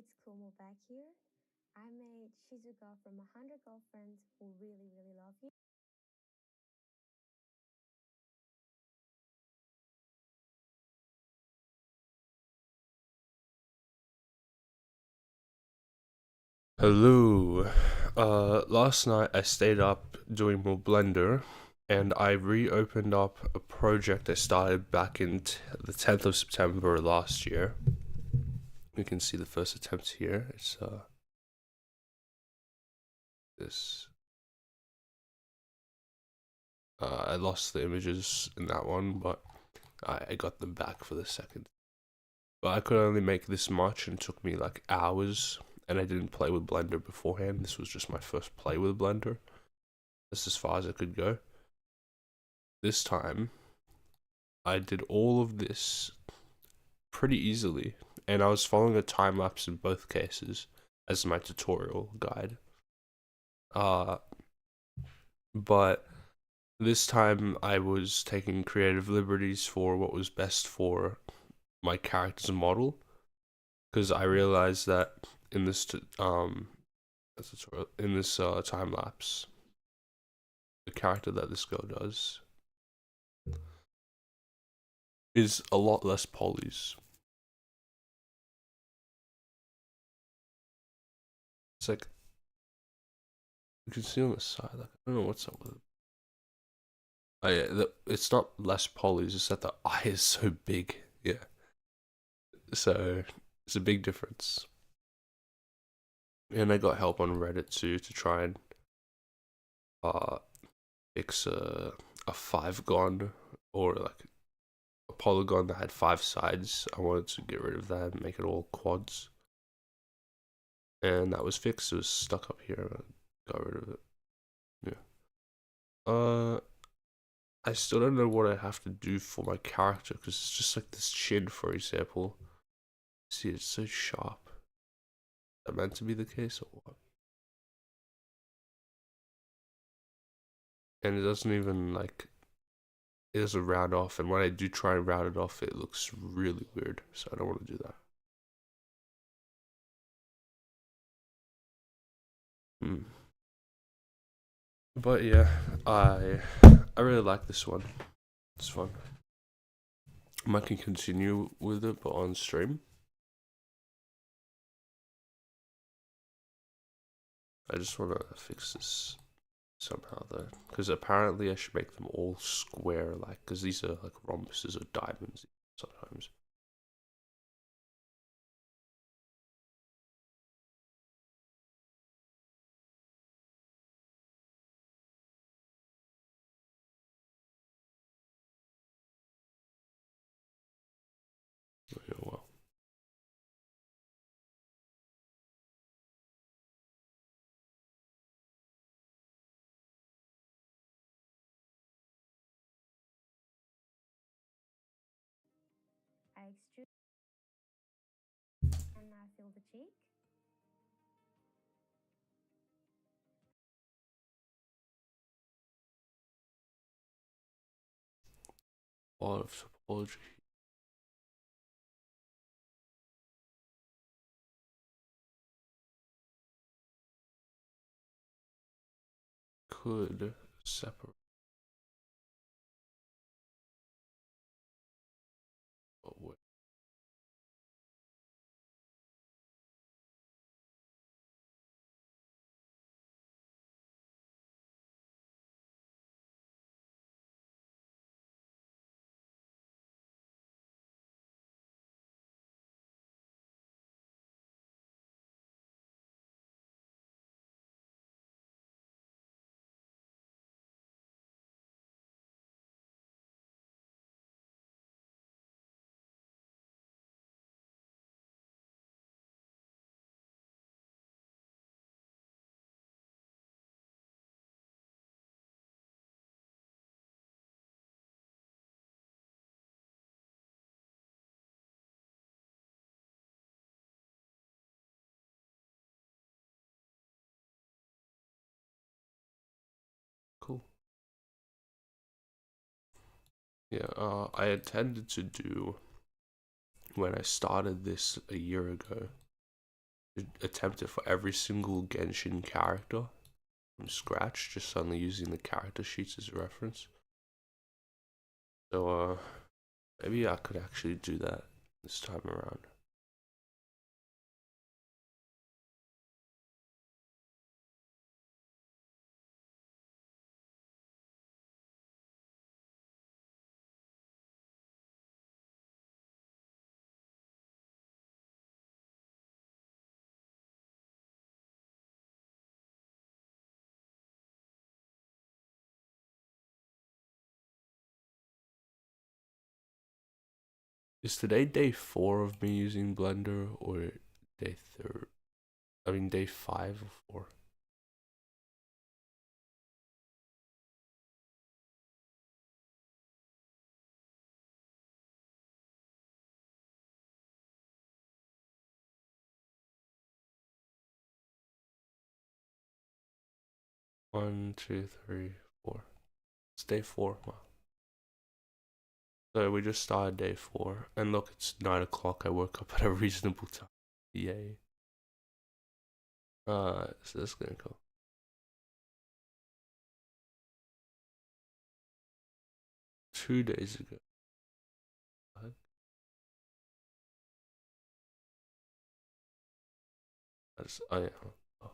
it's Kumo back here. I made Shizuka from 100 Girlfriends Who Really, Really Love You. Hello. Last night I stayed up doing more Blender, and I reopened up a project I started back in the 10th of September last year. You can see the first attempt here. It's this. I lost the images in that one, but I got them back for the second. But I could only make this much, and it took me like hours. And I didn't play with Blender beforehand. This was just my first play with Blender. That's as far as I could go. This time, I did all of this pretty easily, and I was following a time lapse in both cases as my tutorial guide. Uh, but this time I was taking creative liberties for what was best for my character's model, because I realized that in this time lapse, the character that this girl does is a lot less polys. It's like you can see on the side, like I don't know what's up with it. It's not less poly, it's just that the eye is so big. Yeah. So it's a big difference. And I got help on Reddit too to try and uh fix a 5-gon, or like a polygon that had 5 sides. I wanted to get rid of that and make it all quads. And that was fixed. It was stuck up here. I got rid of it. Yeah. I still don't know what I have to do for my character, because it's just like this chin, for example. See, it's so sharp. Is that meant to be the case or what? And it doesn't even like, it doesn't round off, and when I do try and round it off, it looks really weird, so I don't want to do that. Hmm. But yeah, I really like this one. It's fun. I might can continue with it, but on stream. I just want to fix this somehow though, because apparently I should make them all square, like, because these are like rhombuses or diamonds sometimes. Yeah, well, I extrude and I fill the cheek. a lot of topology could separate, but what? Cool. Yeah, I intended to do, when I started this a year ago, attempted for every single Genshin character from scratch, just only using the character sheets as a reference. So maybe I could actually do that this time around. Is today day 4 of me using Blender, or day 3? I mean day 5 or 4? One, two, three, 4. It's day 4. Wow. So we just started day 4, and look, it's 9 o'clock. I woke up at a reasonable time. Yay. So that's gonna go. 2 days ago. That's, oh yeah. Oh.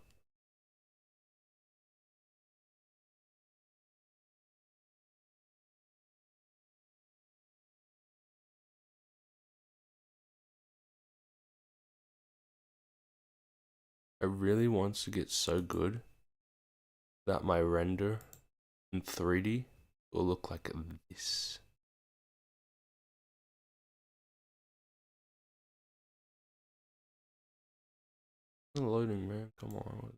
I really want to get so good that my render in 3D will look like this. It's loading, man. Come on.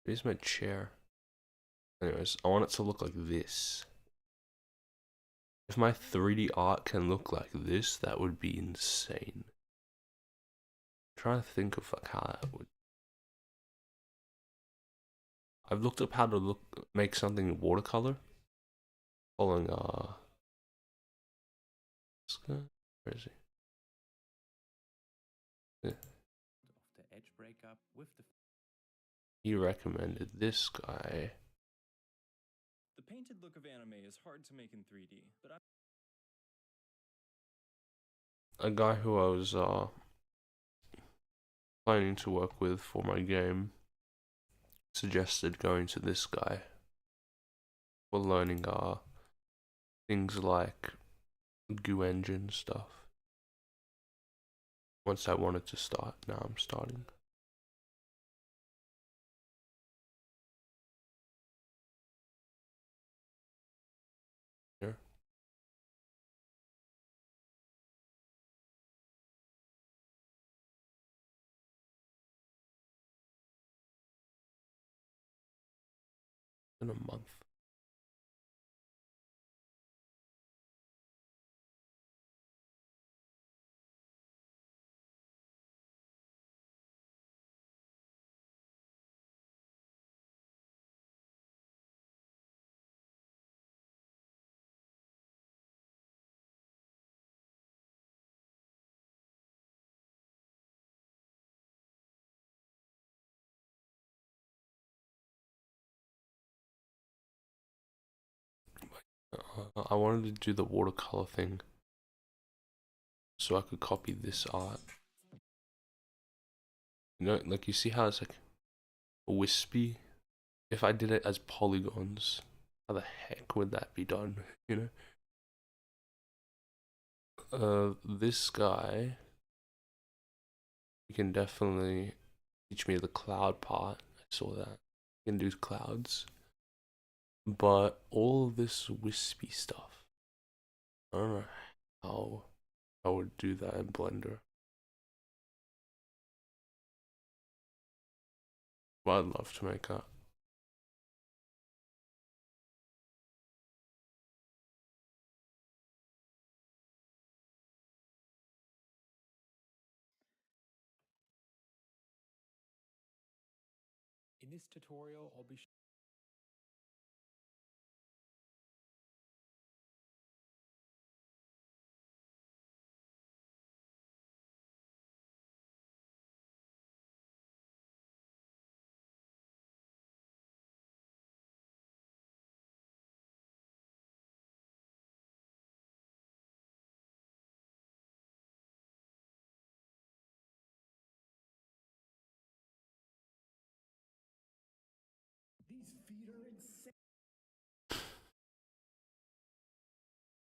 Here's my chair. Anyways, I want it to look like this. If my 3D art can look like this, that would be insane. I'm trying to think of like how that would. I've looked up how to make something watercolor. Following this guy? Where is he? Yeah. The edge breakup with the He recommended this guy. The painted look of anime is hard to make in 3D, but A guy who I was planning to work with for my game suggested going to this guy for learning things like goo engine stuff. Once I wanted to start, now I'm starting. Here. In a month. I wanted to do the watercolor thing so I could copy this art. You know, like you see how it's like wispy? If I did it as polygons, how the heck would that be done? You know? This guy, you can definitely teach me the cloud part. I saw that. You can do clouds. But all this wispy stuff, I don't know how I would do that in Blender. But I'd love to make that. in this tutorial, I'll be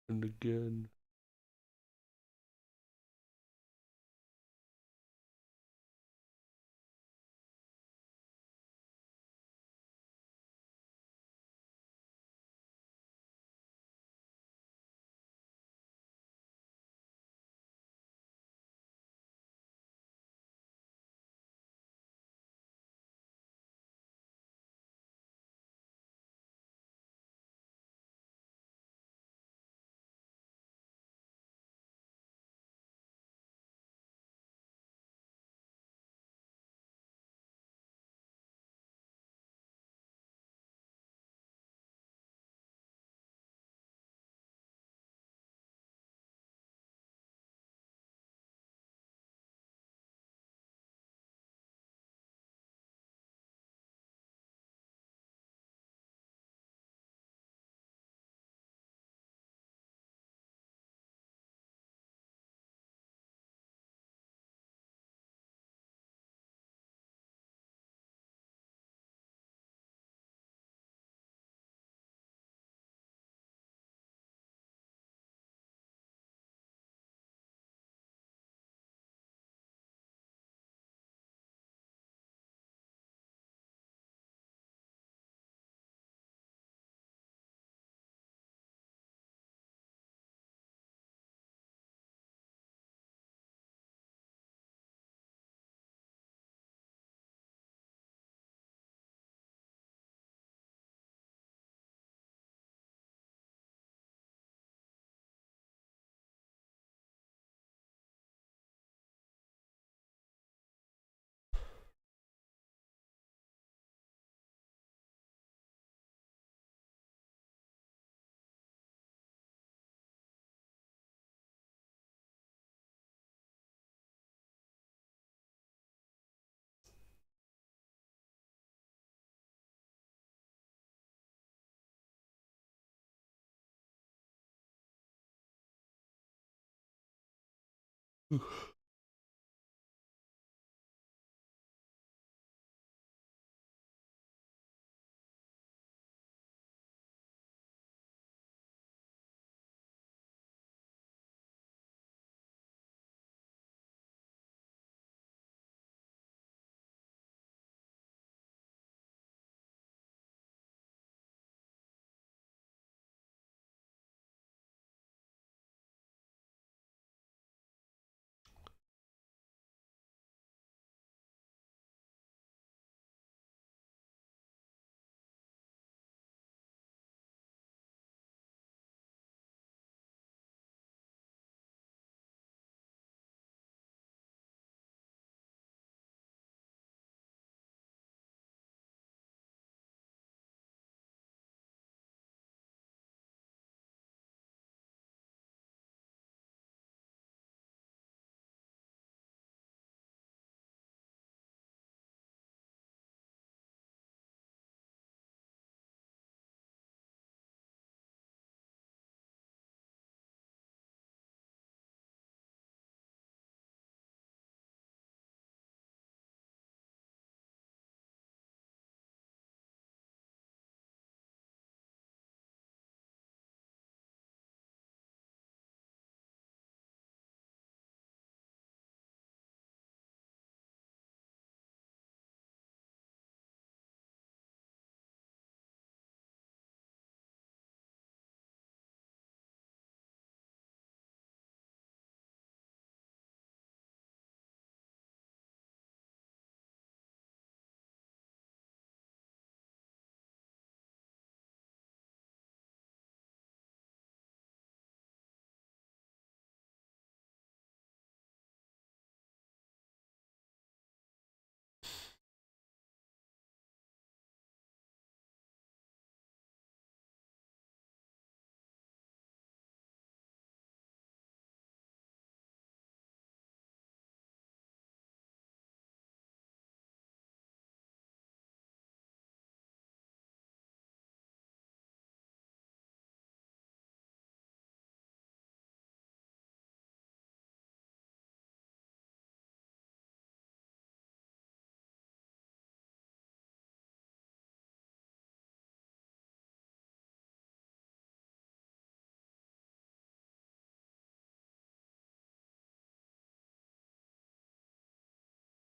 And again.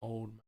Old man.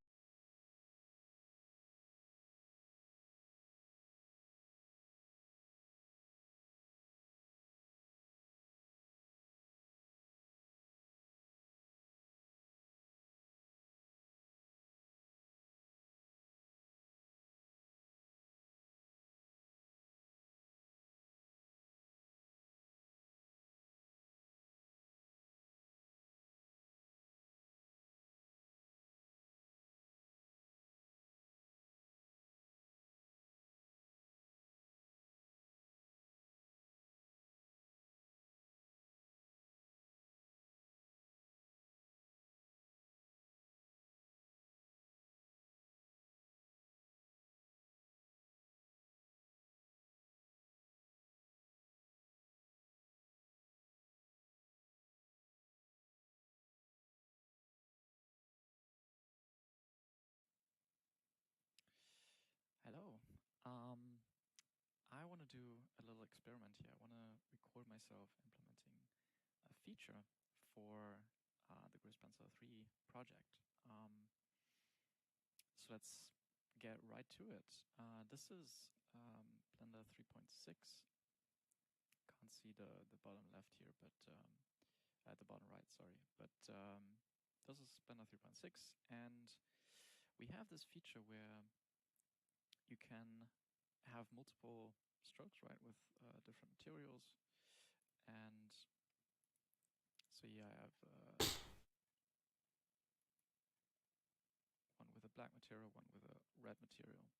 Hello. I want to do a little experiment here. I want to record myself implementing a feature for the Gris Pencil 3 project. So let's get right to it. This is Blender 3.6. Can't see the bottom left here, but at the bottom right, sorry. But this is Blender 3.6, and we have this feature where you can have multiple strokes, right, with different materials. And so yeah, I have one with a black material, one with a red material.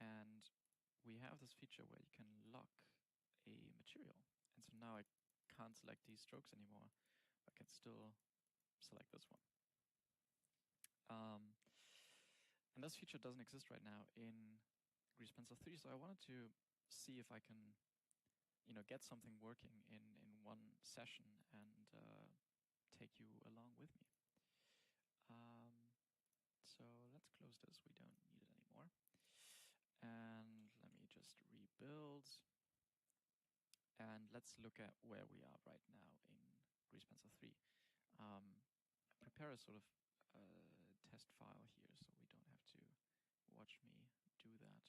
And we have this feature where you can lock a material. And so now I can't select these strokes anymore. I can still select this one. And this feature doesn't exist right now in Grease Pencil 3, so I wanted to see if I can, get something working in one session and take you along with me. So let's close this. We don't need it anymore. And let me just rebuild. And let's look at where we are right now in Grease Pencil 3. Prepare a sort of test file here so we don't have to watch me do that.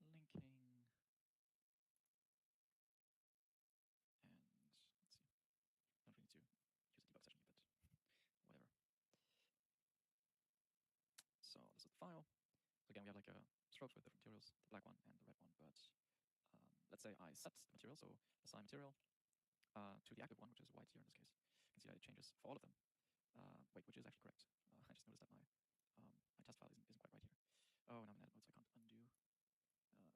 Linking. And let's see. Don't really need to use a debug session here, but whatever. So this is the file. So again, we have like strokes with different materials, the black one and the red one. But let's say I set the material, so assign material to the active one, which is white here in this case. You can see that it changes for all of them. Wait, which is actually correct. I just noticed that my test file isn't quite right here. Oh, now I'm in edit mode, so I can't undo.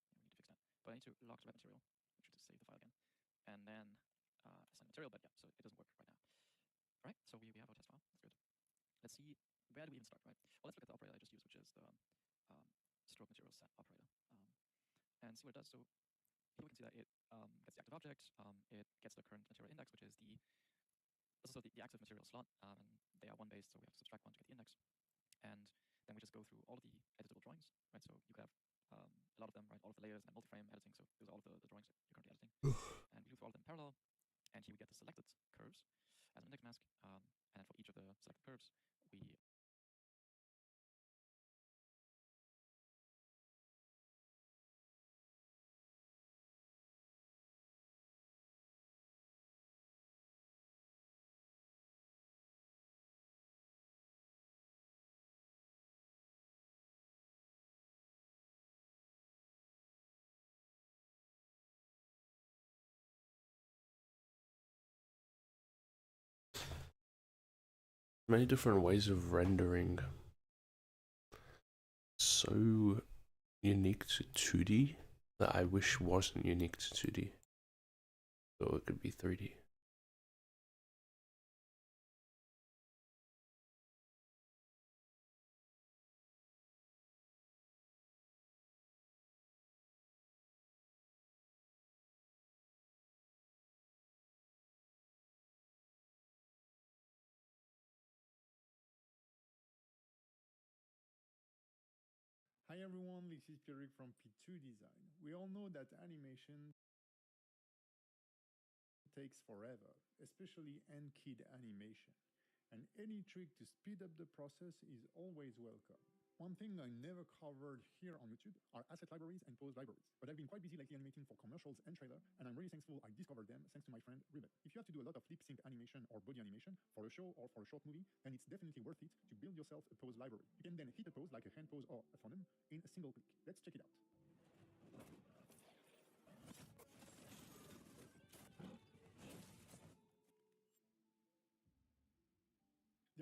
Yeah, we need to fix that. But I need to lock the red material, which is to save the file again, and then assign the material. But yeah, so it doesn't work right now. All right, so we have our test file. That's good. Let's see, where do we even start, right? Well, let's look at the operator I just used, which is the stroke material set operator, and see what it does. So here we can see that it gets the active object, it gets the current material index, which is this is the active material slot, and they are one base, so we have to subtract one to get the index. And then we just go through all of the editable drawings, right? So you could have a lot of them, right? All of the layers and multi-frame editing. So those are all of the drawings that you're currently editing. And we do through all of them in parallel. And here we get the selected curves as an index mask. And for each of the selected curves, we Many different ways of rendering. So unique to 2D that I wish wasn't unique to 2D. So it could be 3D. Hi everyone, this is Pierrick from P2 Design. We all know that animation takes forever, especially end-keyed animation. And any trick to speed up the process is always welcome. One thing I never covered here on YouTube are asset libraries and pose libraries. But I've been quite busy lately animating for commercials and trailer, and I'm really thankful I discovered them thanks to my friend Ruben. If you have to do a lot of lip sync animation or body animation for a show or for a short movie, then it's definitely worth it to build yourself a pose library. You can then hit a pose like a hand pose or a phoneme in a single click. Let's check it out.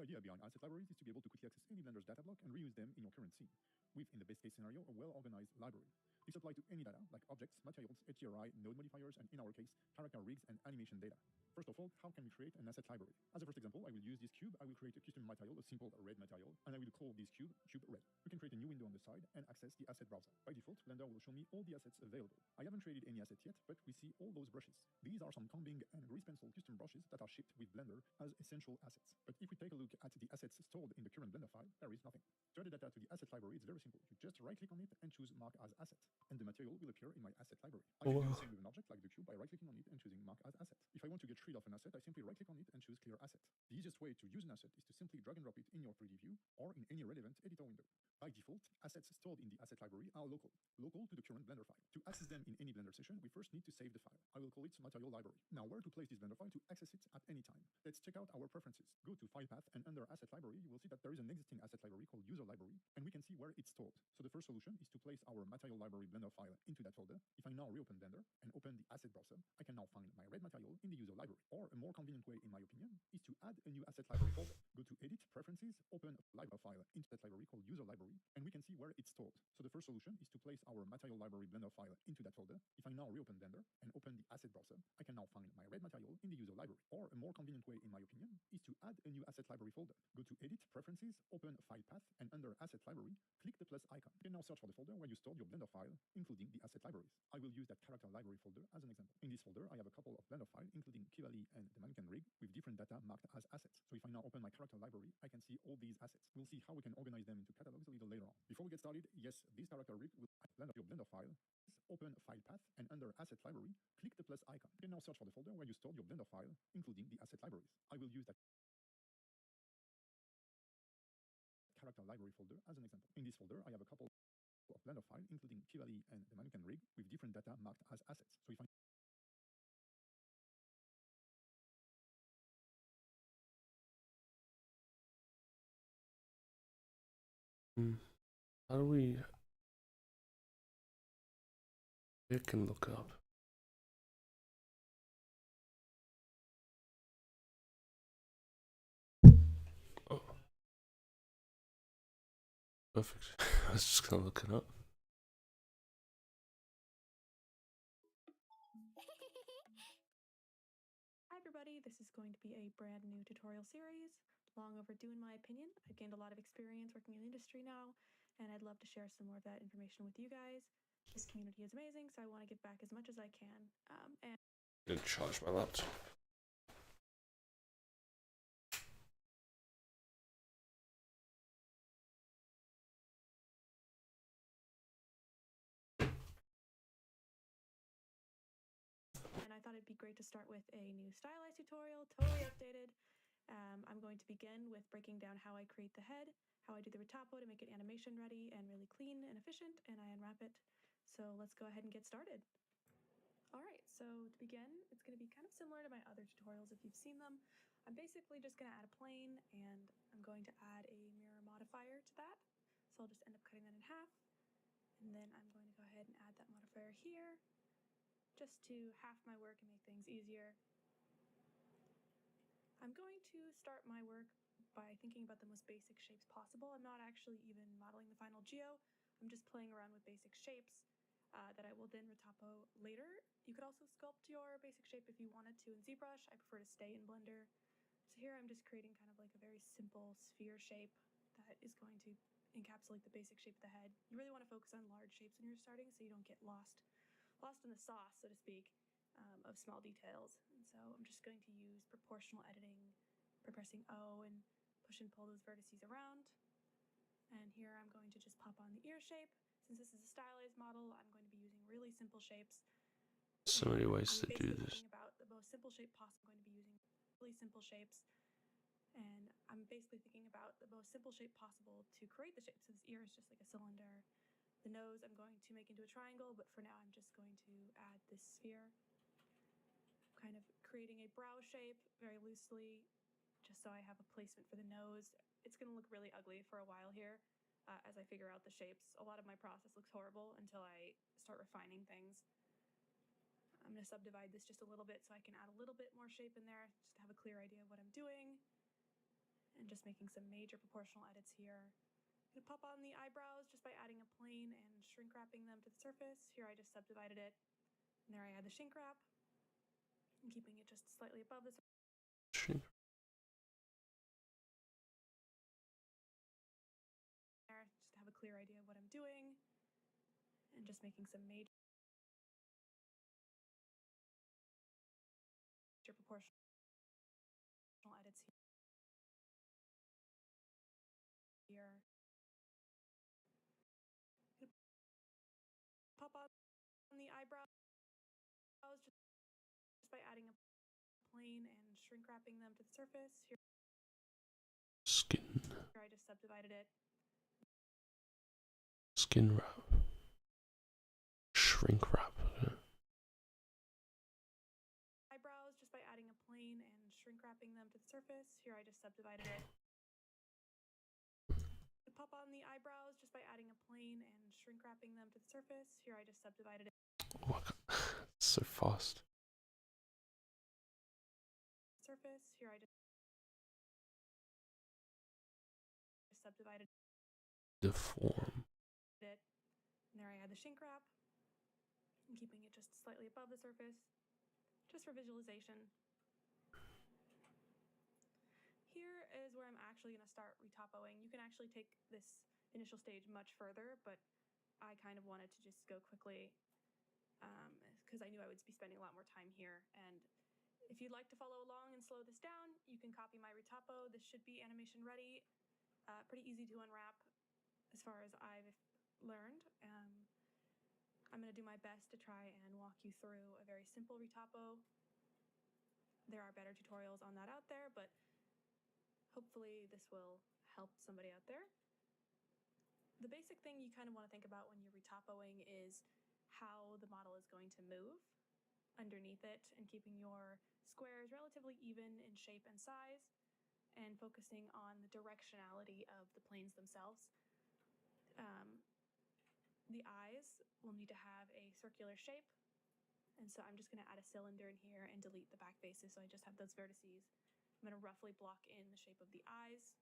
The idea behind asset libraries is to be able to quickly access any Blender's data block and reuse them in your current scene, with, in the best case scenario, a well-organized library. This applies to any data, like objects, materials, HDRI, node modifiers, and in our case, character rigs and animation data. First of all, how can we create an asset library? As a first example, I will use this cube. I will create a custom material, a simple red material, and I will call this cube red. We can create a new window on the side and access the asset browser. By default, Blender will show me all the assets available. I haven't created any asset yet, but we see all those brushes. These are some combing and grease pencil custom brushes that are shipped with Blender as essential assets. But if we take a look at the assets stored in the current Blender file, there is nothing. To add the data to the asset library, it's very simple. You just right-click on it and choose Mark as Asset, and the material will appear in my asset library. I can do the same with an object like the cube by right-clicking on it and choosing Mark as Asset. If I want to get rid of an asset, I simply right-click on it and choose Clear Asset. The easiest way to use an asset is to simply drag and drop it in your 3D view or in any relevant editor window. By default, assets stored in the asset library are local to the current Blender file. To access them in any Blender session, we first need to save the file. I will call it Material Library. Now, where to place this Blender file to access it at any time? Let's check out our preferences. Go to File Path, and under Asset Library, you will see that there is an existing asset library called User Library, and we can see where it's stored. So the first solution is to place our Material Library Blender file into that folder. If I now reopen Blender and open the asset browser, I can now find my red material in the User Library. Or a more convenient way, in my opinion, is to add a new asset library folder. Go to Edit, Preferences, open a library file into that library called User Library, and we can see where it's stored. So the first solution is to place our Material Library Blender file into that folder. If I now reopen Blender and open the asset browser, I can now find my red material in the User Library. Or a more convenient way, in my opinion, is to add a new asset library folder. Go to Edit, Preferences, open a File Path, and under Asset Library, click the plus icon. You can now search for the folder where you stored your Blender file, including the asset libraries. I will use that character library folder as an example. In this folder, I have a couple of Blender files, including Kivali and the mannequin rig, with different data marked as assets. So if I now open my character library, I can see all these assets. We'll see how we can organize them into catalogs a little later on. Before we get started, yes, this character rig will add your Blender file. Open a File Path, and under Asset Library, click the plus icon. You can now search for the folder where you stored your Blender file, including the asset libraries. I will use that character library folder as an example. In this folder, I have a couple of Blender files, including Kivali and the mannequin rig, with different data marked as assets. So if I How do we? It can look up. Oh, perfect. I was just gonna look it up. Hi everybody, this is going to be a brand new tutorial series, long overdue in my opinion. I've gained a lot of experience working in the industry now, and I'd love to share some more of that information with you guys. This community is amazing, so I want to give back as much as I can. Didn't charge my laptop. And I thought it'd be great to start with a new stylized tutorial, totally updated. I'm going to begin with breaking down how I create the head, how I do the retopo to make it animation ready and really clean and efficient, and I unwrap it. So let's go ahead and get started. Alright, so to begin, it's going to be kind of similar to my other tutorials if you've seen them. I'm basically just going to add a plane, and I'm going to add a mirror modifier to that. So I'll just end up cutting that in half, and then I'm going to go ahead and add that modifier here, just to half my work and make things easier. I'm going to start my work by thinking about the most basic shapes possible. I'm not actually even modeling the final geo. I'm just playing around with basic shapes that I will then retopo later. You could also sculpt your basic shape if you wanted to in ZBrush. I prefer to stay in Blender. So here I'm just creating kind of like a very simple sphere shape that is going to encapsulate the basic shape of the head. You really want to focus on large shapes when you're starting so you don't get lost in the sauce, so to speak, of small details. And so I'm just going to use proportional editing by pressing O and push and pull those vertices around. And here I'm going to just pop on the ear shape. Since this is a stylized model, I'm going to be using really simple shapes. So many ways to do this. About the most simple shape possible. I'm going to be using really simple shapes. And I'm basically thinking about the most simple shape possible to create the shape. So this ear is just like a cylinder. The nose I'm going to make into a triangle, but for now I'm just going to add this sphere. Kind of creating a brow shape very loosely, just so I have a placement for the nose. It's going to look really ugly for a while here as I figure out the shapes. A lot of my process looks horrible until I start refining things. I'm going to subdivide this just a little bit so I can add a little bit more shape in there, just to have a clear idea of what I'm doing. And just making some major proportional edits here. I'm going to pop on the eyebrows just by adding a plane and shrink wrapping them to the surface. Here I just subdivided it, and there I add the shrink wrap. I'm keeping it just slightly above the Shrink. there, just to have a clear idea of what I'm doing. And just making some major proportional edits here. Pop on the eyebrows just by adding a plane and shrink wrapping them to the surface. Here Skin. I just subdivided it. Skin wrap. Shrink wrap. Eyebrows just by adding a plane and shrink wrapping them to the surface. Here I just subdivided it. Pop on the eyebrows just by adding a plane and shrink wrapping them to the surface. Here I just subdivided it. Oh, so fast. Surface. Here I just subdivided Deform. it. And there I add the shrink wrap. I'm keeping it just slightly above the surface, just for visualization. Here is where I'm actually going to start retopoing. You can actually take this initial stage much further, but I kind of wanted to just go quickly because I knew I would be spending a lot more time here. And if you'd like to follow along and slow this down, you can copy my retopo. This should be animation ready. Pretty easy to unwrap as far as I've learned. I'm going to do my best to try and walk you through a very simple retopo. There are better tutorials on that out there, but hopefully this will help somebody out there. The basic thing you kind of want to think about when you're retopoing is how the model is going to move underneath it, and keeping your squares relatively even in shape and size, and focusing on the directionality of the planes themselves. The eyes will need to have a circular shape, and so I'm just going to add a cylinder in here and delete the back faces, so I just have those vertices. I'm going to roughly block in the shape of the eyes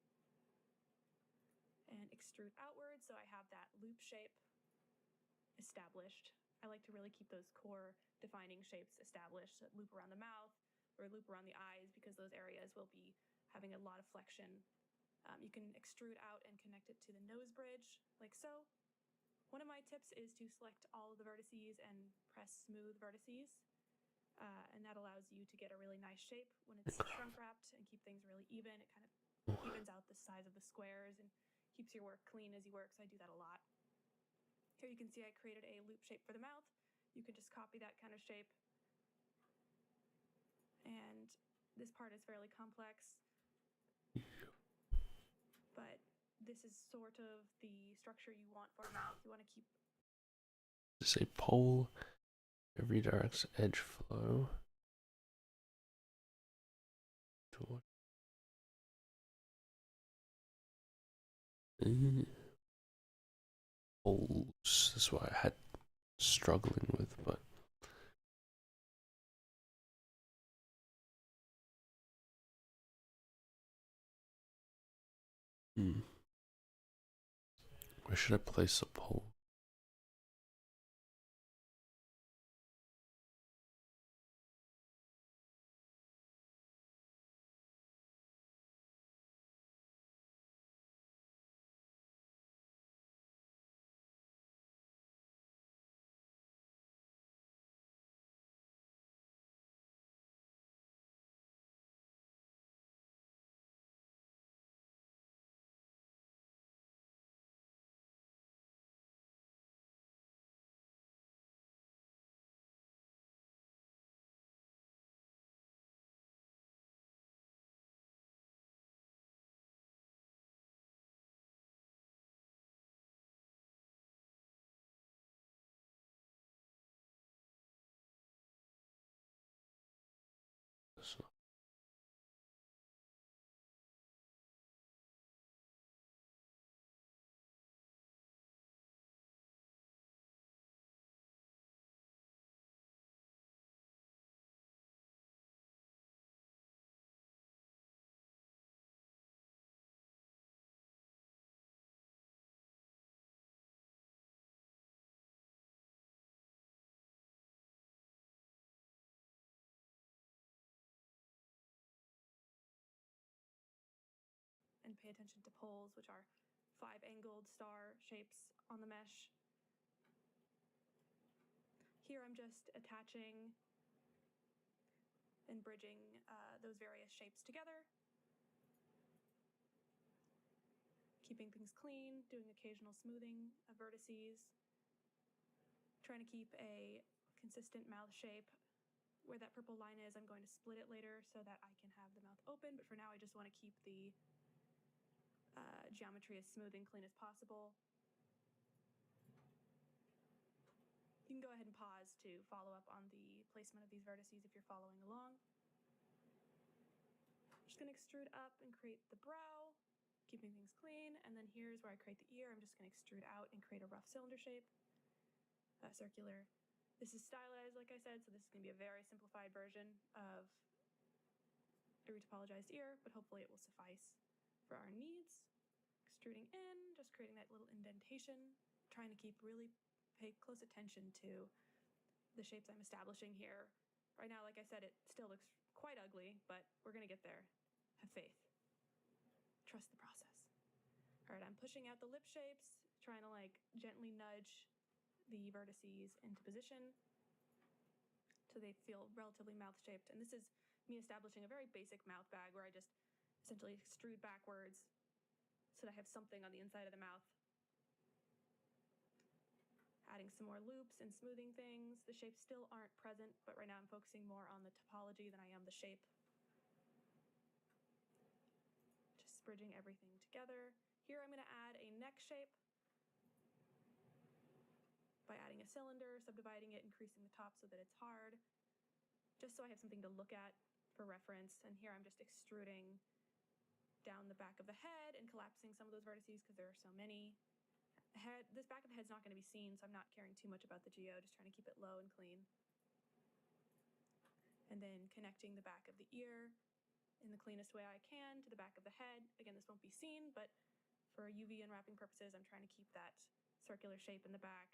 and extrude outwards so I have that loop shape established. I like to really keep those core defining shapes established, that loop around the mouth or loop around the eyes, because those areas will be having a lot of flexion. You can extrude out and connect it to the nose bridge, like so. One of my tips is to select all of the vertices and press smooth vertices, and that allows you to get a really nice shape when it's shrunk wrapped, and keep things really even. It kind of evens out the size of the squares and keeps your work clean as you work, so I do that a lot. Here you can see I created a loop shape for the mouth. You can just copy that kind of shape. And this part is fairly complex, but this is sort of the structure you want for a mouth. You want to keep Say pole that redirects edge flow toward. Poles. That's what I had struggling with, but. Where should I place a pole? pay attention to poles, which are 5 angled star shapes on the mesh. Here I'm just attaching and bridging those various shapes together, keeping things clean, doing occasional smoothing of vertices, trying to keep a consistent mouth shape. Where that purple line is, I'm going to split it later so that I can have the mouth open, but for now I just want to keep the geometry as smooth and clean as possible. You can go ahead and pause to follow up on the placement of these vertices if you're following along. I'm just going to extrude up and create the brow, keeping things clean, and then here's where I create the ear. I'm just going to extrude out and create a rough cylinder shape, circular. This is stylized, like I said, so this is going to be a very simplified version of a retopologized ear, but hopefully it will suffice for our needs. Extruding in, just creating that little indentation, trying to pay close attention to the shapes I'm establishing here. Right now, like I said, it still looks quite ugly, but we're gonna get there. Have faith. Trust the process. All right, I'm pushing out the lip shapes, trying to gently nudge the vertices into position so they feel relatively mouth-shaped. And this is me establishing a very basic mouth bag where I just essentially extrude backwards so that I have something on the inside of the mouth. Adding some more loops and smoothing things. The shapes still aren't present, but right now I'm focusing more on the topology than I am the shape. Just bridging everything together. Here I'm going to add a neck shape by adding a cylinder, subdividing it, increasing the top so that it's hard, just so I have something to look at for reference. And here I'm just extruding down the back of the head and collapsing some of those vertices because there are so many. This back of the head's not going to be seen, so I'm not caring too much about the geo, just trying to keep it low and clean. And then connecting the back of the ear in the cleanest way I can to the back of the head. Again, this won't be seen, but for UV unwrapping purposes, I'm trying to keep that circular shape in the back.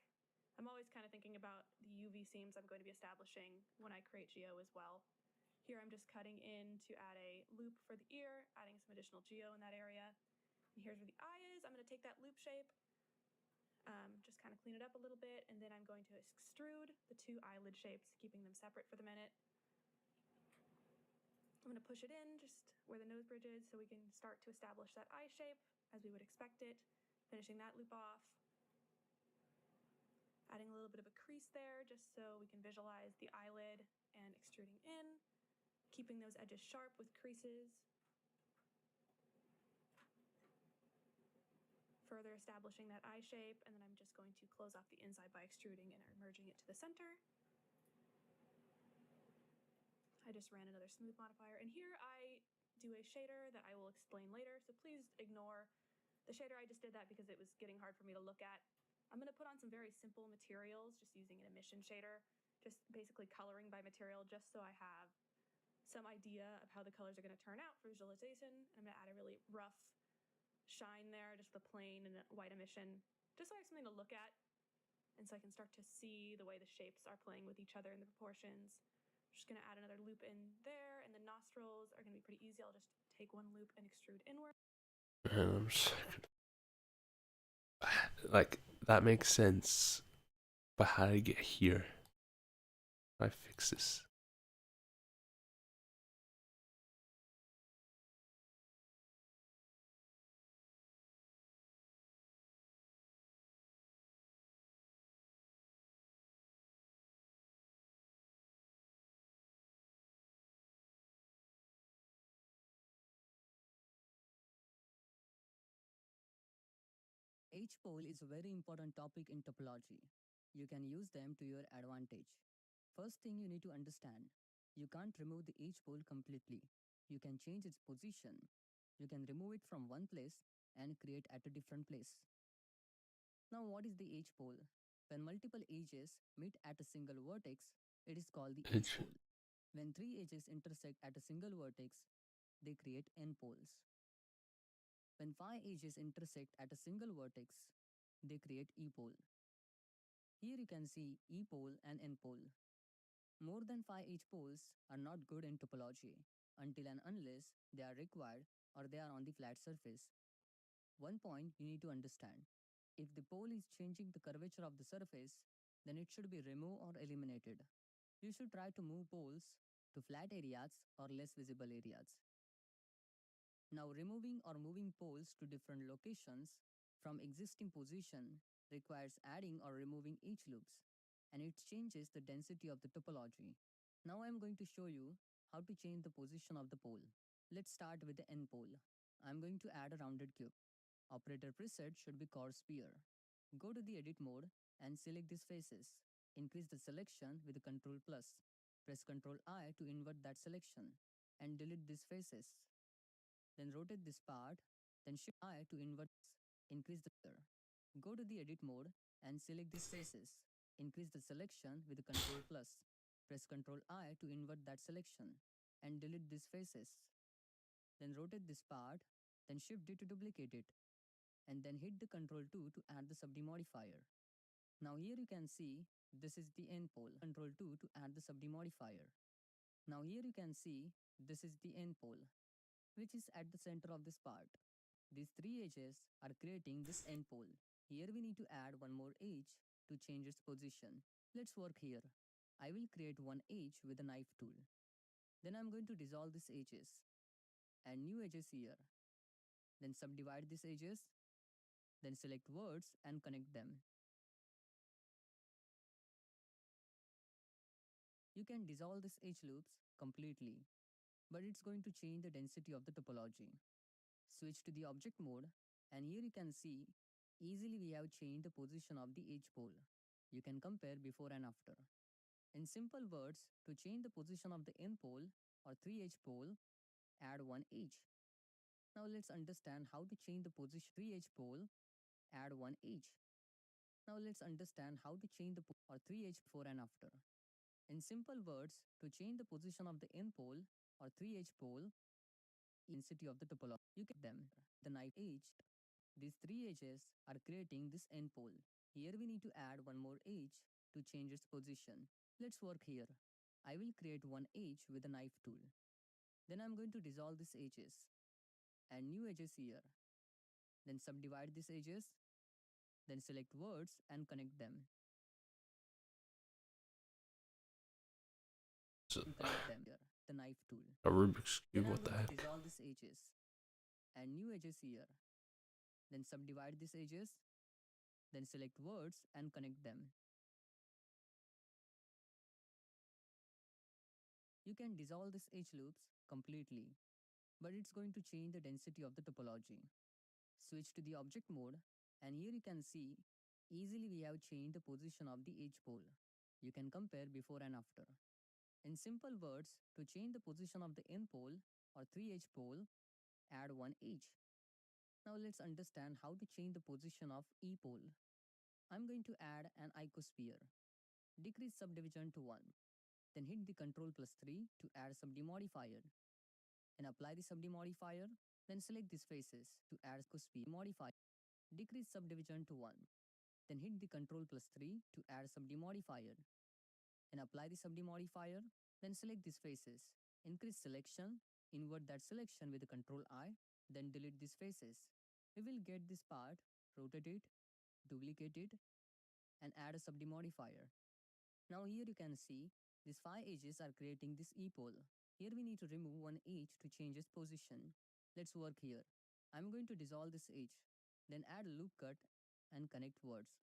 I'm always kind of thinking about the UV seams I'm going to be establishing when I create geo as well. Here I'm just cutting in to add a loop for the ear, adding some additional geo in that area. And here's where the eye is. I'm going to take that loop shape, just kind of clean it up a little bit, and then I'm going to extrude the 2 eyelid shapes, keeping them separate for the minute. I'm going to push it in just where the nose bridge is so we can start to establish that eye shape as we would expect it, finishing that loop off. Adding a little bit of a crease there just so we can visualize the eyelid and extruding in, keeping those edges sharp with creases. Further establishing that eye shape, and then I'm just going to close off the inside by extruding and merging it to the center. I just ran another smooth modifier, and here I do a shader that I will explain later, so please ignore the shader. I just did that because it was getting hard for me to look at. I'm going to put on some very simple materials, just using an emission shader, just basically coloring by material, just so I have some idea of how the colors are going to turn out for visualization. And I'm going to add a really rough shine there, just the plain and the white emission, just so I have something to look at, and so I can start to see the way the shapes are playing with each other in the proportions. I'm just going to add another loop in there, and the nostrils are going to be pretty easy. I'll just take one loop and extrude inward. Like, that makes sense, but how did I get here? How do I fix this? H-pole is a very important topic in topology. You can use them to your advantage. First thing you need to understand, you can't remove the H-pole completely. You can change its position. You can remove it from one place and create at a different place. Now what is the H-pole? When multiple edges meet at a single vertex, it is called the H-pole. When 3 edges intersect at a single vertex, they create N-poles. When 5 edges intersect at a single vertex, they create E-pole. Here you can see E-pole and N-pole. More than 5 H-poles are not good in topology until and unless they are required or they are on the flat surface. One point you need to understand. If the pole is changing the curvature of the surface, then it should be removed or eliminated. You should try to move poles to flat areas or less visible areas. Now removing or moving poles to different locations from existing position requires adding or removing each loops, and it changes the density of the topology. Now I am going to show you how to change the position of the pole. Let's start with the N pole. I am going to add a rounded cube. Operator preset should be chord sphere. Go to the edit mode and select these faces. Increase the selection with Ctrl plus. Press Ctrl I to invert that selection and delete these faces. Then rotate this part, then Shift I to invert. Increase the color. Go to the edit mode and select these faces. Increase the selection with Ctrl plus. Press Ctrl I to invert that selection and delete these faces. Then rotate this part, then Shift D to duplicate it, and then hit the Ctrl 2 to add the subd modifier. Now here you can see this is the end pole. Ctrl 2 to add the subd modifier. Now here you can see this is the end pole, which is at the center of this part. These three edges are creating this end pole. Here we need to add one more edge to change its position. Let's work here. I will create one edge with the knife tool. Then I'm going to dissolve these edges. Add new edges here. Then subdivide these edges. Then select words and connect them. You can dissolve these edge loops completely, but it's going to change the density of the topology. Switch to the object mode, and here you can see easily we have changed the position of the edge pole. You can compare before and after. In simple words, to change the position of the end pole or 3-edge pole, add one edge. Now let's understand how to change the position 3-edge pole, add one edge. Now let's understand how to change the or 3-edge before and after. In simple words, to change the position of the end pole or 3-edge pole, density of the topology, you get them. The knife edge. These three edges are creating this end pole. Here we need to add one more edge to change its position. Let's work here. I will create one edge with the knife tool. Then I'm going to dissolve these edges. Add new edges here. Then subdivide these edges. Then select words and connect them. Connect them here. The knife tool. A Rubik's Then Cube, I'm what the going to heck? dissolve these edges. Add new edges here. Then subdivide these edges. Then select words and connect them. You can dissolve these edge loops completely, but it's going to change the density of the topology. Switch to the object mode, and here you can see easily we have changed the position of the edge pole. You can compare before and after. In simple words, to change the position of the end pole or 3-edge pole, add one edge. Now let's understand how to change the position of E pole. I'm going to add an icosphere. Decrease subdivision to 1. Then hit the Ctrl plus 3 to add subd modifier. And apply the subd modifier. Then select these faces to add icosphere modifier. Decrease subdivision to 1. Then hit the Ctrl plus 3 to add subd modifier. And apply the subd modifier. Then select these faces. Increase selection. Invert that selection with Ctrl I. Then delete these faces. We will get this part, rotate it, duplicate it, and add a subd modifier. Now here you can see these 5 edges are creating this E-pole. Here we need to remove one edge to change its position. Let's work here. I'm going to dissolve this edge, then add a loop cut and connect words.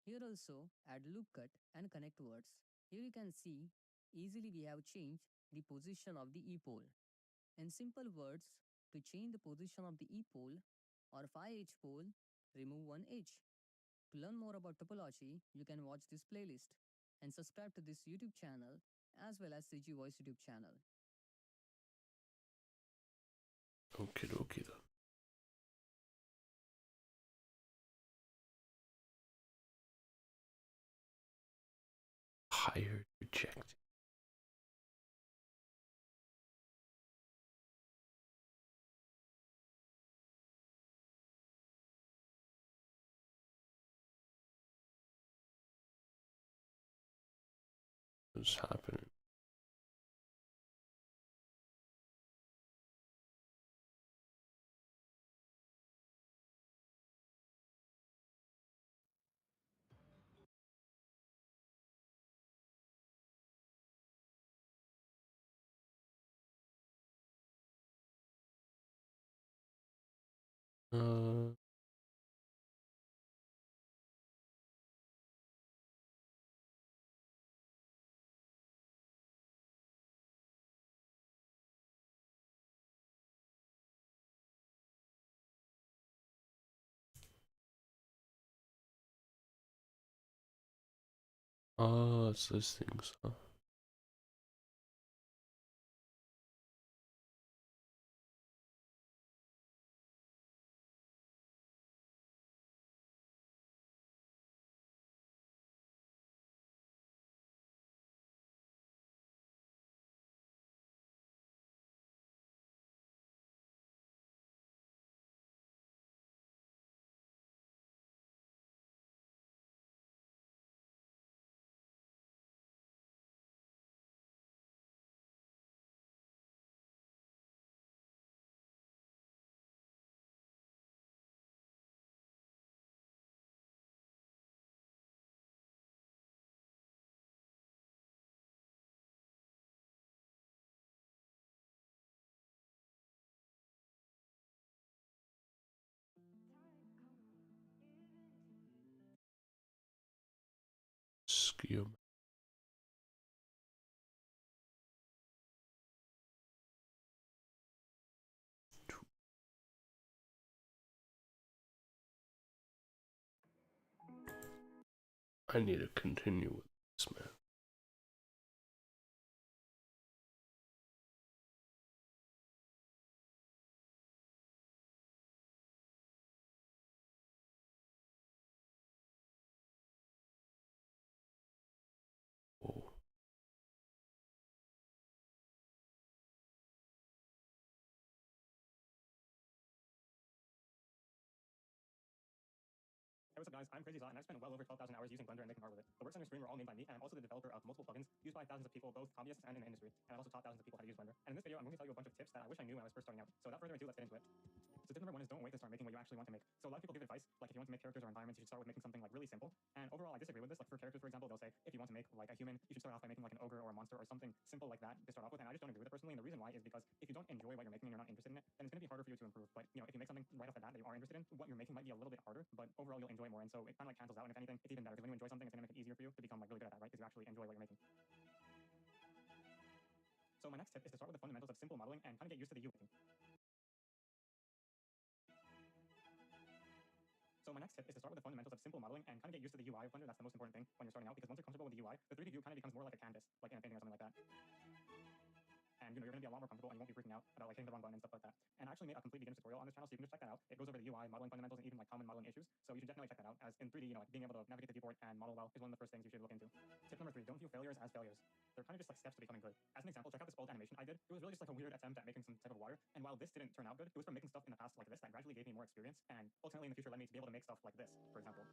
Here also add loop cut and connect words. Here you can see easily we have changed the position of the E-pole. In simple words, to change the position of the E-pole or 5-edge pole, remove one edge. To learn more about topology, you can watch this playlist and subscribe to this YouTube channel as well as CG Voice YouTube channel. Okay, dokie. Hired, rejected. What's happening? Uh, oh, it's those things, huh? Skew. I need to continue with this, man. Oh. Hey, what's up guys, I'm Crazy Zot, and I've spent well over 12,000 hours using Blender and making art with it. The works on your screen were all made by me, and I'm also the developer of multiple plugins used by thousands of people, both hobbyists and in the industry. And I've also taught thousands of people how to use Blender. And in this video, I'm going to tell you a bunch of tips that I wish I knew when I was first starting out. So without further ado, let's get into it. So tip number 1 is don't wait to start making what you actually want to make. So a lot of people give advice, like if you want to make characters or environments, you should start with making something like really simple. And overall, I disagree with this. Like for characters, for example, they'll say if you want to make like a human, you should start off by making like an ogre or a monster or something simple like that to start off with. And I just don't agree with it personally. And the reason why is because if you don't enjoy what you're making and you're not interested in it, then it's going to be harder for you to improve. But you know, if you make something right off the bat that you are interested in, what you're making might be a little bit harder, but overall you'll enjoy more. And so it kind of like cancels out. And if anything, it's even better because when you enjoy something, it's going to make it easier for you to become like really good at that, right? Because you actually enjoy what you're making. So my next tip is to start with the fundamentals of simple modeling and kind of get used to the UI. So my next tip is to start with the fundamentals of simple modeling and kind of get used to the UI of Blender. That's the most important thing when you're starting out, because once you're comfortable with the UI, the 3D view kind of becomes more like a canvas, like in a painting or something like that. And you know, you're going to be a lot more comfortable and you won't be freaking out about like hitting the wrong button and stuff like that. And I actually made a complete beginner's tutorial on this channel, so you can just check that out. It goes over the UI, modeling fundamentals, and even like common modeling issues. So you should definitely check that out, as in 3D, you know, like being able to navigate the viewport and model well is one of the first things you should look into. Tip number 3, don't view failures as failures. They're kind of just like steps to becoming good. As an example, check out this old animation I did. It was really just like a weird attempt at making some type of wire. And while this didn't turn out good, it was from making stuff in the past like this that gradually gave me more experience and ultimately in the future led me to be able to make stuff like this, for example.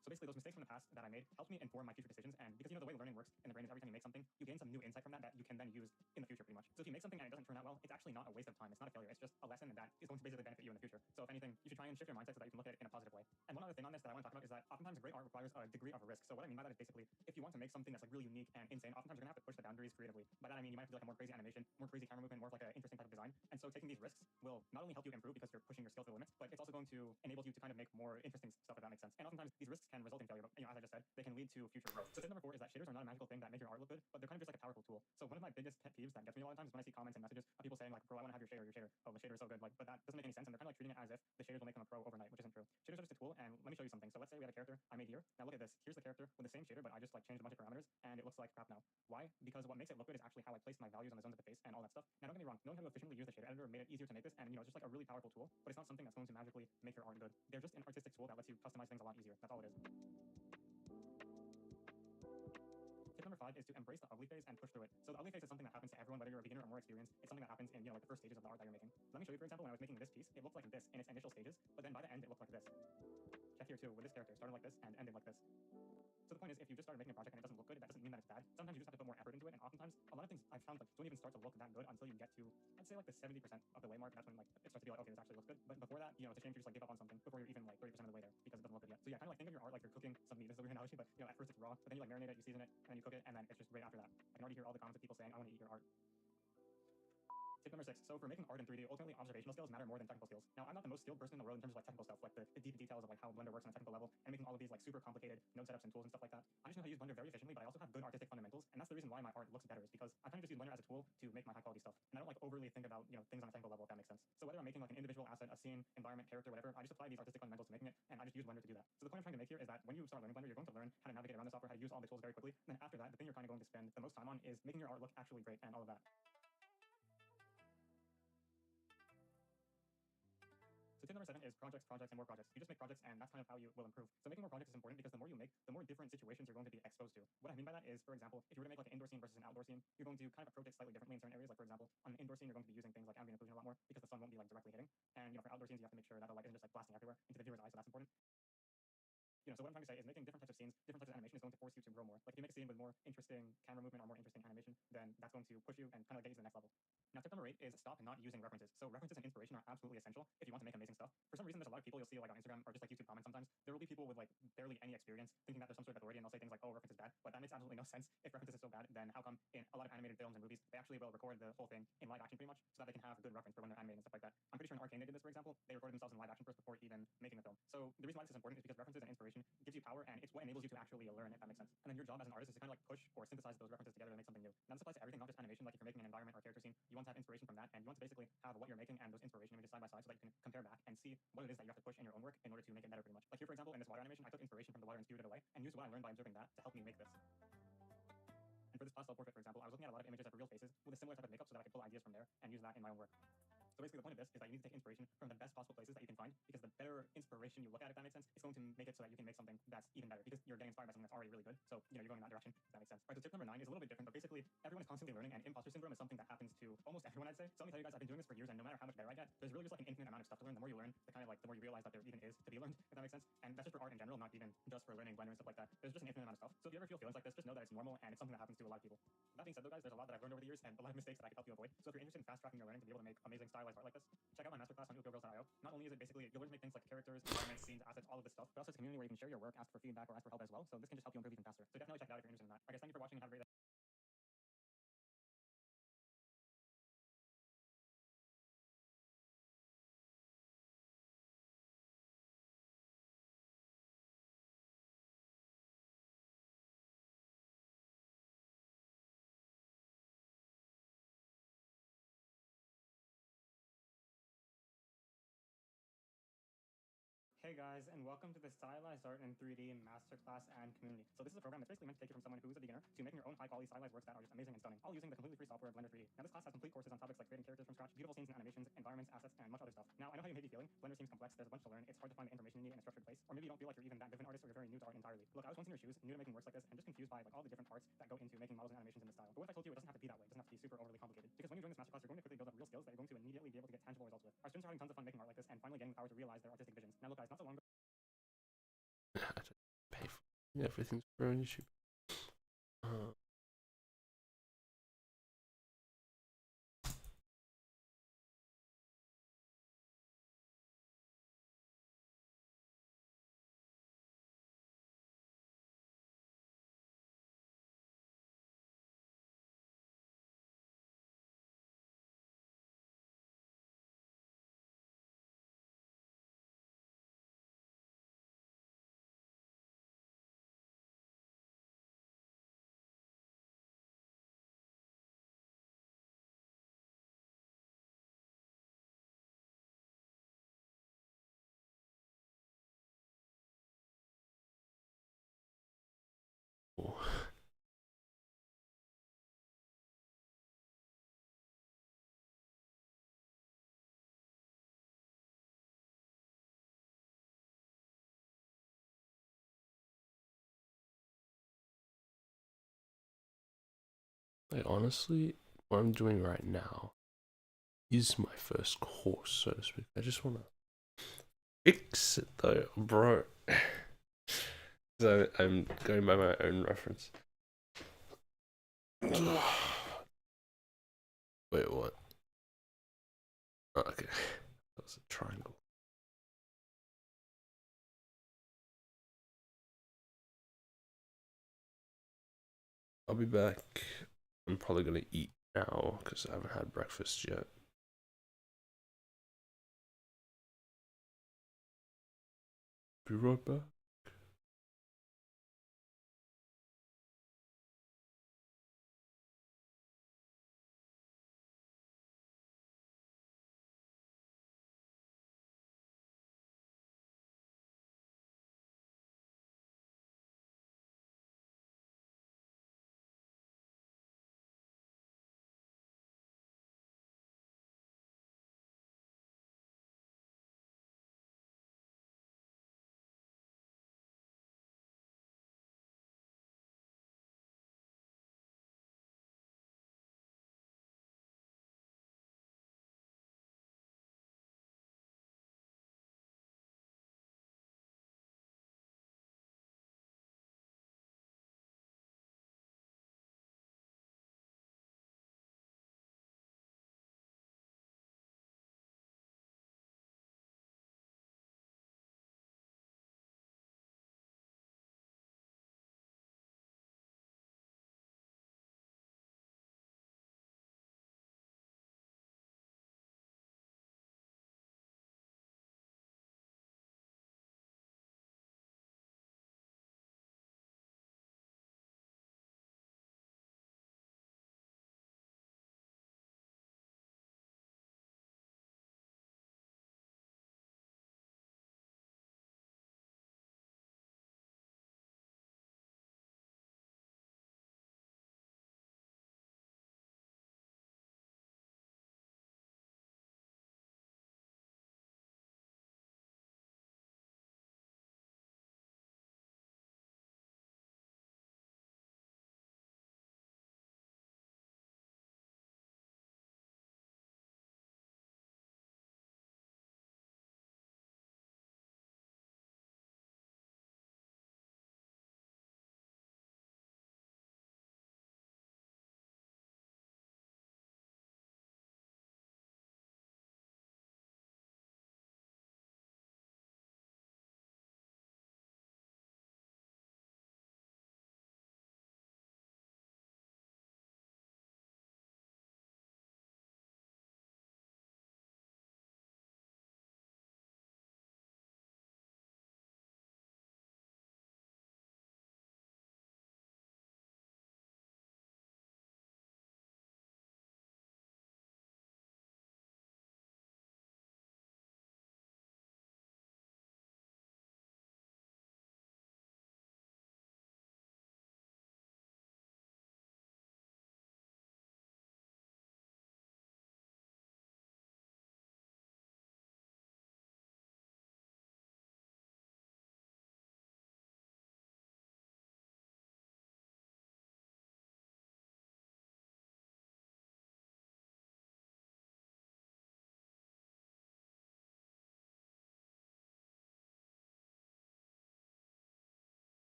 So basically, those mistakes from the past that I made helped me inform my future decisions. And because you know the way learning works in the brain is every time you make something, you gain some new insight from that that you can then use in the future, pretty much. So if you make something and it doesn't turn out well, it's actually not a waste of time. It's not a failure. It's just a lesson that is going to basically benefit you in the future. So if anything, you should try and shift your mindset so that you can look at it in a positive way. And one other thing on this that I want to talk about is that oftentimes great art requires a degree of risk. So what I mean by that is basically, if you want to make something that's like really unique and insane, oftentimes you're gonna have to push the boundaries creatively. By that I mean you might have to do like a more crazy animation, more crazy camera movement, more of like an interesting type of design. And so taking these risks will not only help you improve because you're pushing your skills to the limits, but it's also going to enable you to kind of make more interesting stuff, if that makes sense. And oftentimes these risks can result in failure, but you know, as I just said, they can lead to future growth. So tip number 4 is that shaders are not a magical thing that make your art look good, but they're kind of just like a powerful tool. So one of my biggest pet peeves that gets me a lot of times is when I see comments and messages of people saying like, bro, I want to have your shader. Oh, the shader is so good. Like, but that doesn't make any sense. And they're kind of like treating it as if the shaders will make them a pro overnight, which isn't true. Shaders are just a tool. And let me show you something. So let's say we had a character I made here. Now look at this. Here's the character with the same shader, but I just like changed a bunch of parameters and it looks like crap now. Why? Because what makes it look good is actually how I place my values on the zones of the face and all that stuff. Now don't get me wrong, knowing how to efficiently use the shader editor made it easier to make this, and you know, it's just like a really powerful tool, but it's not something that's going to magically make your art good. They're just an artistic tool that lets you customize things a lot easier. That's all it is. Tip number 5 is to embrace the ugly phase and push through it. So the ugly phase is something that happens to everyone, whether you're a beginner or more experienced. It's something that happens in, you know, like the first stages of the art that you're making. Let me show you, for example, when I was making this piece, it looked like this in its initial stages, but then by the end it looked like this. Check here too, with this character, starting like this and ending like this. So the point is, if you just started making a project and it doesn't look good, that doesn't mean that it's bad. Sometimes you just have to put more effort into it, and oftentimes a lot of things I've found like don't even start to look that good until you get to, I'd say like the 70% of the way mark. That's when like it starts to be like, okay, this actually looks good. But before that, you know, it's a shame to just like give up on something before you're even like 30% of the way there because it doesn't look good yet. So yeah, kind of like think of your art like you're cooking some meat. This is a weird analogy, but you know, at first it's raw, but then you like marinate it, you season it, and then you cook it, and then it's just great after that. I can already hear all the comments of people saying, I want to eat your art. Tip number 6 6. So for making art in 3D, ultimately observational skills matter more than technical skills. Now, I'm not the most skilled person in the world in terms of like technical stuff, like the deep details of like how Blender works on a technical level, and making all of these like super complicated node setups and tools and stuff like that. I just know how to use Blender very efficiently, but I also have good artistic fundamentals, and that's the reason why my art looks better, is because I kind of just use Blender as a tool to make my high quality stuff, and I don't like overly think about things on a technical level, if that makes sense. So whether I'm making like an individual asset, a scene, environment, character, whatever, I just apply these artistic fundamentals to making it, and I just use Blender to do that. So the point I'm trying to make here is that when you start learning Blender, you're going to learn how to navigate around the software, how to use all the tools very quickly. And then after that, the thing you're kind of going to spend the most time on is making your art look actually great and all of that. So tip number 7 is projects, projects, and more projects. You just make projects, and that's kind of how you will improve. So making more projects is important because the more you make, the more different situations you're going to be exposed to. What I mean by that is, for example, if you were to make like an indoor scene versus an outdoor scene, you're going to kind of approach it slightly differently in certain areas. Like for example, on an indoor scene, you're going to be using things like ambient occlusion a lot more because the sun won't be like directly hitting. And for outdoor scenes, you have to make sure that the light isn't just like blasting everywhere into the viewer's eyes. So that's important. So what I'm trying to say is making different types of scenes, different types of animation is going to force you to grow more. Like if you make a scene with more interesting camera movement or more interesting animation, then that's going to push you and kind of get you to the next level. Now, tip number 8 is stop not using references. So references and inspiration are absolutely essential if you want to make amazing stuff. For some reason, there's a lot of people you'll see like on Instagram or just like YouTube comments sometimes. There will be people with like barely any experience thinking that there's some sort of authority, and they'll say things like, oh, reference is bad. But that makes absolutely no sense. If references is so bad, then how come in a lot of animated films and movies, they actually will record the whole thing in live action pretty much so that they can have a good reference for when they're animating and stuff like that. I'm pretty sure in Arcane they did this, for example. They recorded themselves in live action first before even making the film. So the reason why this is important is because references and inspiration gives you power, and it's what enables you to actually learn, if that makes sense. And then your job as an artist is to kind of like push or synthesize those references together to make something new. Now this applies to everything, not just animation. Like if you're making an environment or character scene, you want to have inspiration from that, and you want to basically have what you're making and those inspiration images side by side so that you can compare back and see what it is that you have to push in your own work in order to make it better pretty much. Like here, for example, in this water animation, I took inspiration from the water and spirited away and used what I learned by observing that to help me make this. And for this pastel portrait, for example, I was looking at a lot of images of real faces with a similar type of makeup so that I could pull ideas from there and use that in my own work. So basically the point of this is that you need to take inspiration from the best possible places that you can find, because the better inspiration you look at, if that makes sense, it's going to make it so that you can make something that's even better, because you're getting inspired by something that's already really good. So, you're going in that direction, if that makes sense. All right, so tip number 9 is a little bit different, but basically everyone is constantly learning, and imposter syndrome is something that happens to almost everyone, I'd say. So let me tell you guys, I've been doing this for years, and no matter how much better I get, there's really just like an infinite amount of stuff to learn. The more you learn, the kind of like the more you realize that there even is to be learned, if that makes sense. And that's just for art in general, not even just for learning Blender and stuff like that. There's just an infinite amount of stuff. So if you ever feel feelings like this, just know that it's normal, and it's something that happens to a lot of people. That being said though, guys, there's a lot that I've learned over the years and a lot of mistakes that I could help you avoid. So if you're interested in fast tracking your learning to be able to make amazing stylized art like this, check out my masterclass on HoYoverse.io. Not only is it basically you'll learn to make things like characters, environments, scenes, assets, all of this stuff, but also it's a community where you can share your work, ask for feedback, or ask for help as well. So this can just help you improve even faster. So definitely check it out if you're interested in that. I guess thank you for watching and have a great day. Hey guys, and welcome to the Stylized Art in 3D Masterclass and Community. So this is a program that's basically meant to take you from someone who's a beginner to making your own high-quality stylized works that are just amazing and stunning, all using the completely free software Blender 3D. Now this class has complete courses on topics like creating characters from scratch, beautiful scenes and animations, environments, assets, and much other stuff. Now I know how you may be feeling. Blender seems complex, there's a bunch to learn, it's hard to find the information you need in a structured place, or maybe you don't feel like you're even that good of an artist, or you're very new to art entirely. Look, I was once in your shoes, new to making works like this, and just confused by like all the different parts that go into making models and animations in this style. But what if I told you it doesn't have to be that way? It doesn't have to be super overly complicated. Because when you join this masterclass, you're going to quickly build up real skills that you're going to immediately be able to get tangible results with. Our students are having tons of fun making art like this and finally getting the power to realize their artistic visions. Now look guys, not so long ago I don't pay for everything's free on YouTube. Like honestly, what I'm doing right now is my first course, so to speak. I just wanna fix it though, bro. So I'm going by my own reference. Wait, what? Oh, okay, that was a triangle. I'll be back. I'm probably gonna eat now because I haven't had breakfast yet. Be right back.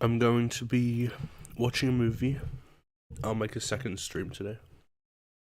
I'm going to be watching a movie. I'll make a second stream today.